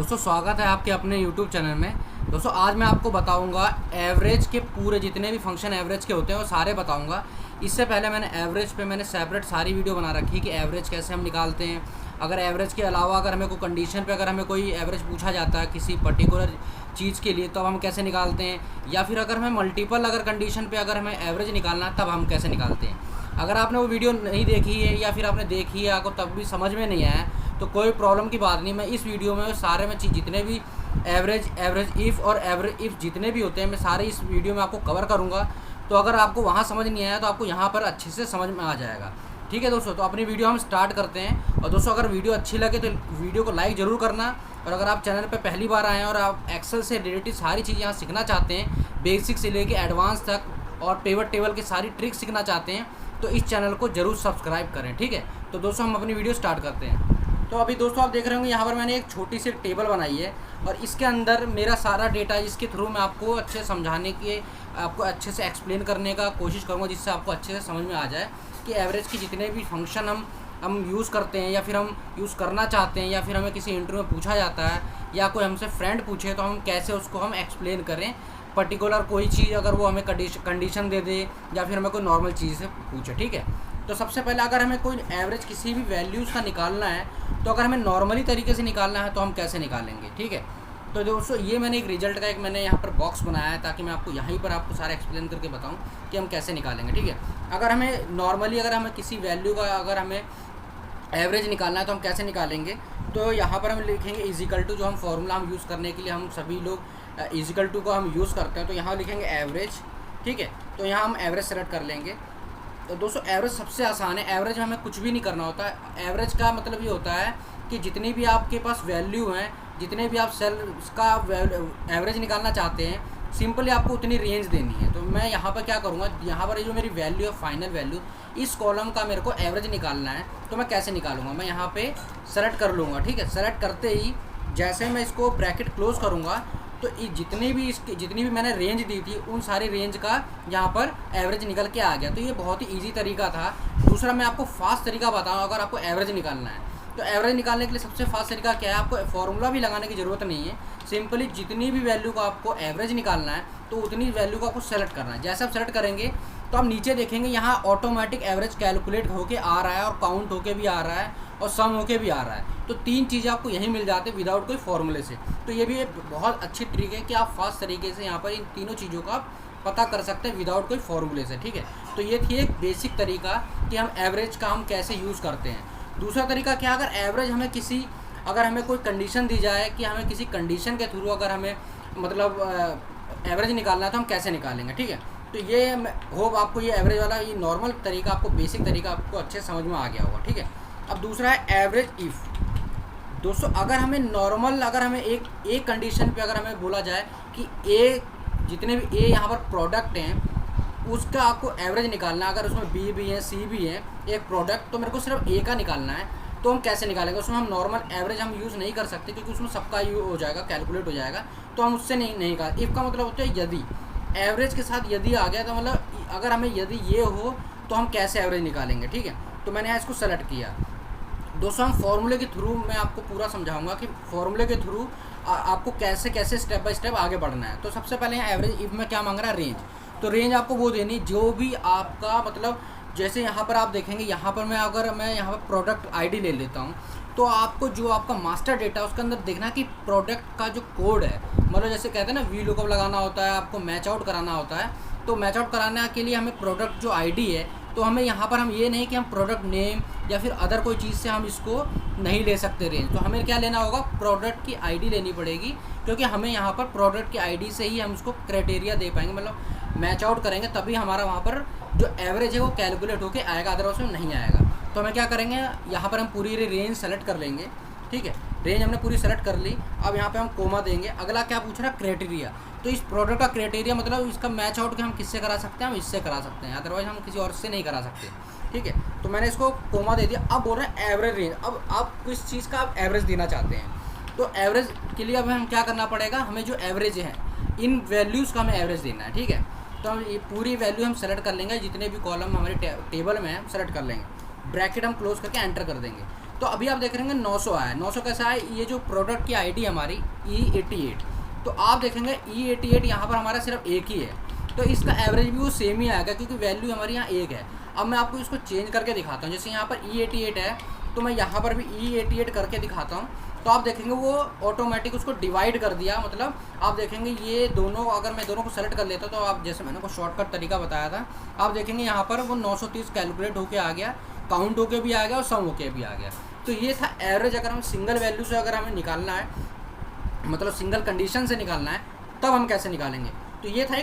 दोस्तों स्वागत है आपके अपने YouTube चैनल में। दोस्तों आज मैं आपको बताऊंगा एवरेज के पूरे जितने भी फंक्शन एवरेज के होते हैं वो सारे बताऊंगा। इससे पहले मैंने एवरेज पे सेपरेट सारी वीडियो बना रखी कि एवरेज कैसे हम निकालते हैं। अगर एवरेज के अलावा अगर हमें कोई कंडीशन पे अगर हमें कोई एवरेज पूछा जाता है किसी पर्टिकुलर चीज़ के लिए, तब हम कैसे निकालते हैं, या फिर अगर हमें मल्टीपल अगर कंडीशन पे अगर हमें एवरेज निकालना है तब हम कैसे निकालते हैं। अगर आपने वो वीडियो नहीं देखी है या फिर आपने देखी है आपको तब भी समझ में नहीं आया तो कोई प्रॉब्लम की बात नहीं। मैं इस वीडियो में सारे में जितने भी एवरेज इफ़ और एवरेज इफ़ जितने भी होते हैं मैं सारे इस वीडियो में आपको कवर करूँगा। तो अगर आपको वहाँ समझ नहीं आया तो आपको यहाँ पर अच्छे से समझ में आ जाएगा। ठीक है दोस्तों, तो अपनी वीडियो हम स्टार्ट करते हैं। और दोस्तों अगर वीडियो अच्छी लगे तो वीडियो को लाइक ज़रूर करना। और अगर आप चैनल पर पहली बार आए हैं और आप एक्सेल से रिलेटेड सारी चीज़ यहाँ सीखना चाहते हैं, बेसिक से लेके एडवांस तक, और पिवट टेबल की सारी ट्रिक सीखना चाहते हैं, तो इस चैनल को ज़रूर सब्सक्राइब करें। ठीक है, तो दोस्तों हम अपनी वीडियो स्टार्ट करते हैं। तो अभी दोस्तों आप देख रहे होंगे यहाँ पर मैंने एक छोटी सी टेबल बनाई है और इसके अंदर मेरा सारा डेटा, इसके थ्रू मैं आपको अच्छे समझाने के, आपको अच्छे से एक्सप्लेन करने का कोशिश करूँगा, जिससे आपको अच्छे से समझ में आ जाए कि एवरेज के जितने भी फंक्शन हम यूज़ करते हैं या फिर हम यूज़ करना चाहते हैं, या फिर हमें किसी इंटरव्यू में पूछा जाता है या कोई हमसे फ्रेंड पूछे तो हम कैसे उसको हम एक्सप्लेन करें। पर्टिकुलर कोई चीज़ अगर वो हमें कंडीशन दे दे या फिर हमें कोई नॉर्मल चीज़ से पूछे। ठीक है, तो सबसे पहले अगर हमें कोई एवरेज किसी भी वैल्यूज़ का निकालना है तो अगर हमें नॉर्मली तरीके से निकालना है तो हम कैसे निकालेंगे। ठीक है, तो दोस्तों ये मैंने एक रिजल्ट का एक मैंने यहाँ पर बॉक्स बनाया है ताकि मैं आपको यहीं पर आपको सारा एक्सप्लेन करके बताऊँ कि हम कैसे निकालेंगे। ठीक है, अगर हमें नॉर्मली अगर हमें किसी वैल्यू का अगर हमें एवरेज निकालना है तो हम कैसे निकालेंगे। तो यहाँ पर हम लिखेंगे इजिकल टू, जो हम फॉर्मूला हम यूज़ करने के लिए हम सभी लोग इजिकल टू को हम यूज़ करते हैं, तो यहाँ लिखेंगे एवरेज। ठीक है, तो यहाँ हम एवरेज सेलेक्ट कर लेंगे। तो दोस्तों एवरेज सबसे आसान है। एवरेज में हमें कुछ भी नहीं करना होता है। एवरेज का मतलब ये होता है कि जितनी भी आपके पास वैल्यू हैं, जितने भी आप सेल का एवरेज निकालना चाहते हैं, सिंपली आपको उतनी रेंज देनी है। तो मैं यहाँ पर क्या करूँगा, यहाँ पर जो मेरी वैल्यू है फाइनल वैल्यू, इस कॉलम का मेरे को एवरेज निकालना है। तो मैं कैसे निकालूंगा, मैं यहाँ पे सेलेक्ट कर लूँगा। ठीक है, सेलेक्ट करते ही जैसे मैं इसको ब्रैकेट क्लोज करूँगा तो जितनी भी मैंने रेंज दी थी उन सारी रेंज का यहाँ पर एवरेज निकल के आ गया। तो ये बहुत ही ईजी तरीका था। दूसरा मैं आपको फास्ट तरीका बताऊँ, अगर आपको एवरेज निकालना है तो एवरेज निकालने के लिए सबसे फास्ट तरीका क्या है, आपको फॉर्मूला भी लगाने की ज़रूरत नहीं है। सिंपली जितनी भी वैल्यू का आपको एवरेज निकालना है तो उतनी वैल्यू को आपको सेलेक्ट करना है। जैसे आप सेलेक्ट करेंगे तो आप नीचे देखेंगे यहाँ ऑटोमेटिक एवरेज कैलकुलेट होके आ रहा है और काउंट होके भी आ रहा है और सम होके भी आ रहा है। तो तीन चीज़ें आपको यहीं मिल जाती है विदाउट कोई फॉर्मूले से। तो ये भी एक बहुत अच्छी ट्रिक है कि आप फास्ट तरीके से यहाँ पर इन तीनों चीज़ों का पता कर सकते हैं विदाउट कोई फॉर्मूले से। ठीक है, तो ये थी एक बेसिक तरीका कि हम एवरेज का हम कैसे यूज़ करते हैं। दूसरा तरीका क्या, अगर एवरेज हमें अगर हमें कोई कंडीशन दी जाए कि हमें किसी कंडीशन के थ्रू अगर हमें एवरेज निकालना है तो हम कैसे निकालेंगे। ठीक है, तो ये होप आपको ये एवरेज वाला ये नॉर्मल तरीका, आपको बेसिक तरीका आपको अच्छे समझ में आ गया होगा। ठीक है, अब दूसरा है एवरेज इफ़। दोस्तों अगर हमें नॉर्मल, अगर हमें एक कंडीशन पे अगर हमें बोला जाए कि ए, जितने भी ए यहाँ पर प्रोडक्ट हैं उसका आपको एवरेज निकालना है, अगर उसमें बी भी है सी भी है एक प्रोडक्ट, तो मेरे को सिर्फ ए का निकालना है, तो हम कैसे निकालेंगे। उसमें हम नॉर्मल एवरेज हम यूज़ नहीं कर सकते क्योंकि उसमें सबका यूज हो जाएगा, कैलकुलेट हो जाएगा, तो हम उससे नहीं निकाल। इफ़ का मतलब होता है यदि, एवरेज के साथ यदि आ गया तो मतलब अगर हमें यदि ये हो तो हम कैसे एवरेज निकालेंगे। ठीक है, तो मैंने यहाँ इसको सेलेक्ट किया। दोस्तों हम फॉर्मूले के थ्रू मैं आपको पूरा समझाऊंगा कि फॉर्मूले के थ्रू आपको कैसे कैसे स्टेप बाय स्टेप आगे बढ़ना है। तो सबसे पहले यहाँ एवरेज इफ में क्या मांग रहा है, रेंज। तो रेंज आपको वो देनी जो भी आपका मतलब, जैसे यहाँ पर आप देखेंगे, यहाँ पर अगर मैं यहाँ पर प्रोडक्ट आईडी ले लेता हूँ तो आपको जो आपका मास्टर डेटा उसके अंदर देखना कि प्रोडक्ट का जो कोड है, मतलब जैसे कहते हैं ना वी लुकअप लगाना होता है, आपको मैच आउट कराना होता है। तो मैच आउट कराने के लिए हमें प्रोडक्ट जो आईडी है, तो हमें यहाँ पर हम ये नहीं कि हम प्रोडक्ट नेम या फिर अदर कोई चीज़ से हम इसको नहीं ले सकते रेंज। तो हमें क्या लेना होगा, प्रोडक्ट की आईडी लेनी पड़ेगी, क्योंकि हमें यहाँ पर प्रोडक्ट की आईडी से ही हम उसको क्राइटेरिया दे पाएंगे, मतलब मैच आउट करेंगे तभी हमारा वहाँ पर जो एवरेज है वो कैलकुलेट होके आएगा, अदरवाइज में नहीं आएगा। तो हमें क्या करेंगे, यहाँ पर हम पूरी रेंज सेलेक्ट कर लेंगे। ठीक है, रेंज हमने पूरी सेलेक्ट कर ली। अब यहाँ पे हम कोमा देंगे। अगला क्या पूछ रहा है, क्राइटेरिया। तो इस प्रोडक्ट का क्राइटेरिया मतलब इसका मैच आउट के हम किससे करा सकते हैं, हम इससे करा सकते हैं, अदरवाइज हम किसी और से नहीं करा सकते। ठीक है, तो मैंने इसको कोमा दे दिया। अब बोल रहे हैं एवरेज रेंज। अब आप किस चीज़ का आप एवरेज देना चाहते हैं, तो एवरेज के लिए अब हम क्या करना पड़ेगा, हमें जो एवरेज है इन वैल्यूज़ का हमें एवरेज देना है। ठीक है, तो हम ये पूरी वैल्यू हम सेलेक्ट कर लेंगे, जितने भी कॉलम हमारे टेबल में है हम सेलेक्ट कर लेंगे, ब्रैकेट हम क्लोज करके एंटर कर देंगे। तो अभी आप देख रहे हैं 900 आया है। 900 कैसा है, ये जो प्रोडक्ट की आईडी हमारी E88, तो आप देखेंगे E88 यहाँ पर हमारा सिर्फ एक ही है, तो इसका एवरेज भी वो सेम ही आएगा क्योंकि वैल्यू हमारी यहाँ एक है। अब मैं आपको इसको चेंज करके दिखाता हूँ, जैसे यहाँ पर E88 है तो मैं यहाँ पर भी E88 करके दिखाता हूँ, तो आप देखेंगे वो ऑटोमेटिक उसको डिवाइड कर दिया। मतलब आप देखेंगे ये दोनों, अगर मैं दोनों को सेलेक्ट कर लेता तो आप जैसे मैंने को शॉर्टकट तरीका बताया था, आप देखेंगे यहाँ पर वो 930 कैलकुलेट होके आ गया, काउंट होके भी आ गया और सम होके भी आ गया। तो ये था एवरेज। अगर हम सिंगल वैल्यू से अगर हमें निकालना है, मतलब सिंगल कंडीशन से निकालना है, तब हम कैसे निकालेंगे। तो ये था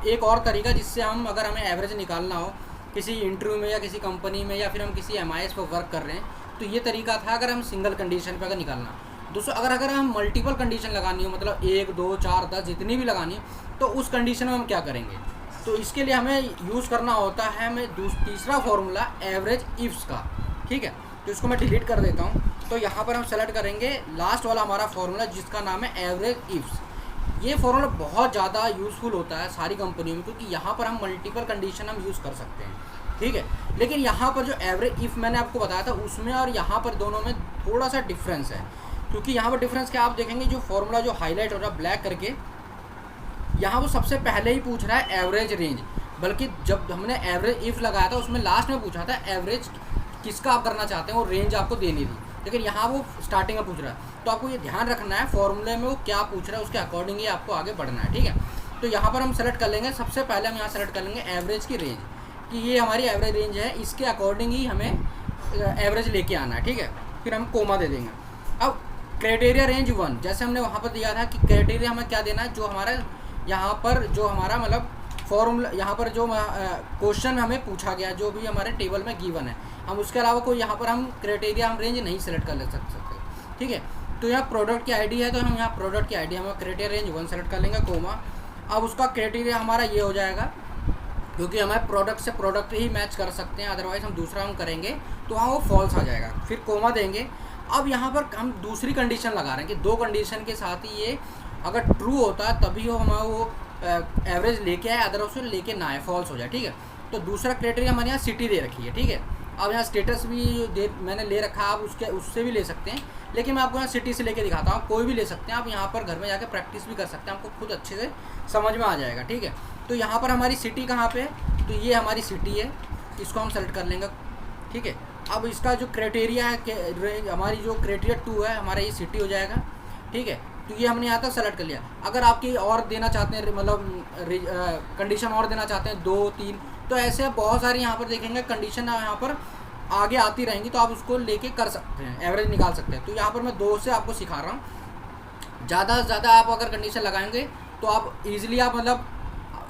एक और तरीका जिससे हम, अगर हमें एवरेज निकालना हो किसी इंटरव्यू में या किसी कंपनी में या फिर हम किसी MIS पर वर्क कर रहे हैं, तो ये तरीका था अगर हम सिंगल कंडीशन पे अगर निकालना। दोस्तों अगर हम मल्टीपल कंडीशन लगानी हो, मतलब 1 2 4 10 जितनी भी लगानी, तो उस कंडीशन में हम क्या करेंगे। तो इसके लिए हमें यूज़ करना होता है हमें तीसरा फॉर्मूला एवरेज इफ्स का, ठीक है। तो इसको मैं डिलीट कर देता हूँ। तो यहाँ पर हम सेलेक्ट करेंगे लास्ट वाला हमारा फॉर्मूला जिसका नाम है एवरेज इफ्स। ये फॉर्मूला बहुत ज़्यादा यूज़फुल होता है सारी कंपनियों में, क्योंकि यहाँ पर हम मल्टीपल कंडीशन हम यूज़ कर सकते हैं, ठीक है। लेकिन यहाँ पर जो एवरेज इफ़ मैंने आपको बताया था उसमें और यहाँ पर दोनों में थोड़ा सा डिफरेंस है। क्योंकि यहाँ पर डिफरेंस क्या, आप देखेंगे जो फॉर्मूला जो हाईलाइट हो रहा है ब्लैक करके, यहाँ वो सबसे पहले ही पूछ रहा है एवरेज रेंज, बल्कि जब हमने एवरेज इफ़ लगाया था उसमें लास्ट में पूछा था एवरेज किसका आप करना चाहते हैं, वो रेंज आपको देनी थी, लेकिन यहाँ वो स्टार्टिंग में पूछ रहा है। तो आपको ये ध्यान रखना है फॉर्मूले में वो क्या पूछ रहा है, उसके अकॉर्डिंग ही आपको आगे बढ़ना है, ठीक है। तो यहाँ पर हम सेलेक्ट कर लेंगे, सबसे पहले हम यहाँ सेलेक्ट कर लेंगे एवरेज की रेंज, कि ये हमारी एवरेज रेंज है, इसके अकॉर्डिंग ही हमें एवरेज लेके आना है, ठीक है। फिर हम कोमा दे देंगे। अब क्राइटेरिया रेंज 1, जैसे हमने वहाँ पर दिया था कि क्राइटेरिया हमें क्या देना है, जो हमारा यहाँ पर जो हमारा मतलब फॉर्मूला यहाँ पर जो क्वेश्चन हमें पूछा गया, जो भी हमारे टेबल में गिवन है, हम उसके अलावा कोई यहाँ पर हम क्राइटेरिया हम रेंज नहीं सेलेक्ट कर सकते, ठीक है। तो यहाँ प्रोडक्ट की आईडी है, तो हम यहाँ प्रोडक्ट की आईडी हम क्राइटेरिया रेंज 1 सेलेक्ट कर लेंगे, कोमा। अब उसका क्राइटेरिया हमारा ये हो जाएगा, क्योंकि हमें प्रोडक्ट से प्रोडक्ट ही मैच कर सकते हैं, अदरवाइज हम दूसरा हम करेंगे तो वहाँ वो फॉल्स आ जाएगा। फिर कोमा देंगे। अब यहाँ पर हम दूसरी कंडीशन लगा रहे हैं कि 2 कंडीशन के साथ ही ये अगर ट्रू होता है तभी वो हमारा वो एवरेज लेके आए, अदरवाइज लेके ना आए, फॉल्स हो जाए, ठीक है। तो दूसरा क्राइटेरिया हमारे यहाँ सिटी दे रखी है, ठीक है। अब यहाँ स्टेटस भी मैंने ले रखा है, आप उससे भी ले सकते हैं, लेकिन मैं आपको यहाँ सिटी से लेके दिखाता हूँ। कोई भी ले सकते हैं आप, यहाँ पर घर में जाकर प्रैक्टिस भी कर सकते हैं, आपको खुद अच्छे से समझ में आ जाएगा, ठीक है। तो यहाँ पर हमारी सिटी कहाँ पे है, तो ये हमारी सिटी है, इसको हम सेलेक्ट कर लेंगे, ठीक है। अब इसका जो क्राइटेरिया है, हमारी जो क्राइटेरिया 2 है, हमारा ये सिटी हो जाएगा, ठीक है। तो ये हमने यहाँ तक सेलेक्ट कर लिया। अगर आपकी और देना चाहते हैं, मतलब कंडीशन और देना चाहते हैं 2 3, तो ऐसे बहुत सारी यहाँ पर देखेंगे कंडीशन यहाँ पर आगे आती रहेंगी, तो आप उसको लेके कर सकते हैं, एवरेज निकाल सकते हैं। तो यहाँ पर मैं 2 से आपको सिखा रहा हूँ। ज़्यादा से ज़्यादा आप अगर कंडीशन लगाएंगे तो आप ईजिली आप, मतलब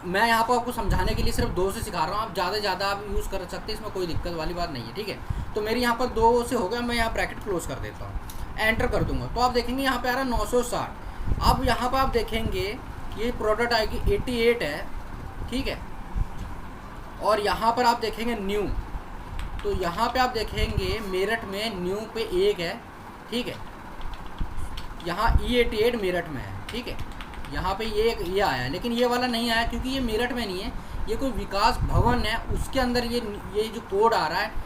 मैं यहाँ पर आपको समझाने के लिए सिर्फ 2 से सिखा रहा हूँ, आप ज़्यादा से ज़्यादा आप यूज़ कर सकते हैं, इसमें कोई दिक्कत वाली बात नहीं है, ठीक है। तो मेरी यहाँ पर 2 से हो गया, मैं यहाँ ब्रैकेट क्लोज कर देता हूँ, एंटर कर दूंगा। तो आप देखेंगे यहाँ पे आ रहा है 960। अब यहाँ पर आप देखेंगे ये प्रोडक्ट आएगी 88 है, ठीक है। और यहाँ पर आप देखेंगे न्यू, तो यहाँ पे आप देखेंगे मेरठ में न्यू पे 1 है, ठीक है। यहाँ E88 मेरठ में है, ठीक है। यहाँ पे ये आया है, लेकिन ये वाला नहीं आया क्योंकि ये मेरठ में नहीं है, ये कोई विकास भवन है, उसके अंदर ये जो कोड आ रहा है।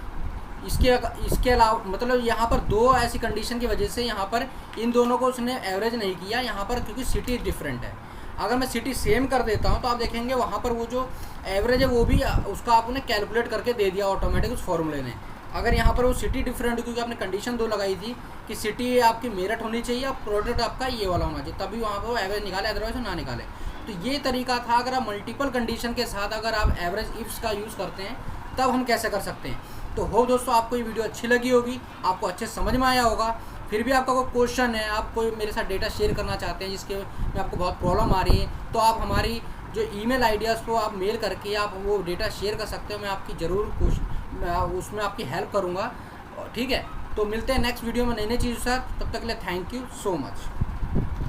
इसके अलावा मतलब यहाँ पर 2 ऐसी कंडीशन की वजह से यहाँ पर इन दोनों को उसने एवरेज नहीं किया यहाँ पर, क्योंकि सिटी डिफरेंट है। अगर मैं सिटी सेम कर देता हूँ तो आप देखेंगे वहाँ पर वो जो एवरेज है वो भी उसका आपने कैलकुलेट करके दे दिया ऑटोमेटिक उस फॉर्मूले ने। अगर यहाँ पर वो सिटी डिफरेंट, क्योंकि आपने कंडीशन 2 लगाई थी कि सिटी आपकी मेरठ होनी चाहिए और प्रोडक्ट आपका ये वाला होना चाहिए, तभी वहाँ पर वो एवरेज निकाले, अदरवाइज ना निकाले। तो ये तरीका था। अगर आप मल्टीपल कंडीशन के साथ अगर आप एवरेज इफ्स का यूज़ करते हैं तब हम कैसे कर सकते हैं। तो हो दोस्तों, आपको ये वीडियो अच्छी लगी होगी, आपको अच्छे समझ में आया होगा। फिर भी आपका कोई क्वेश्चन है, आप कोई मेरे साथ डेटा शेयर करना चाहते हैं जिसके में आपको बहुत प्रॉब्लम आ रही है, तो आप हमारी जो ईमेल आईडियाज़ को आप मेल करके आप वो डेटा शेयर कर सकते हो। मैं आपकी ज़रूर उसमें आपकी हेल्प करूँगा, ठीक है। तो मिलते हैं नेक्स्ट वीडियो में नई नई चीज़ों के साथ, तब तक के लिए थैंक यू सो मच।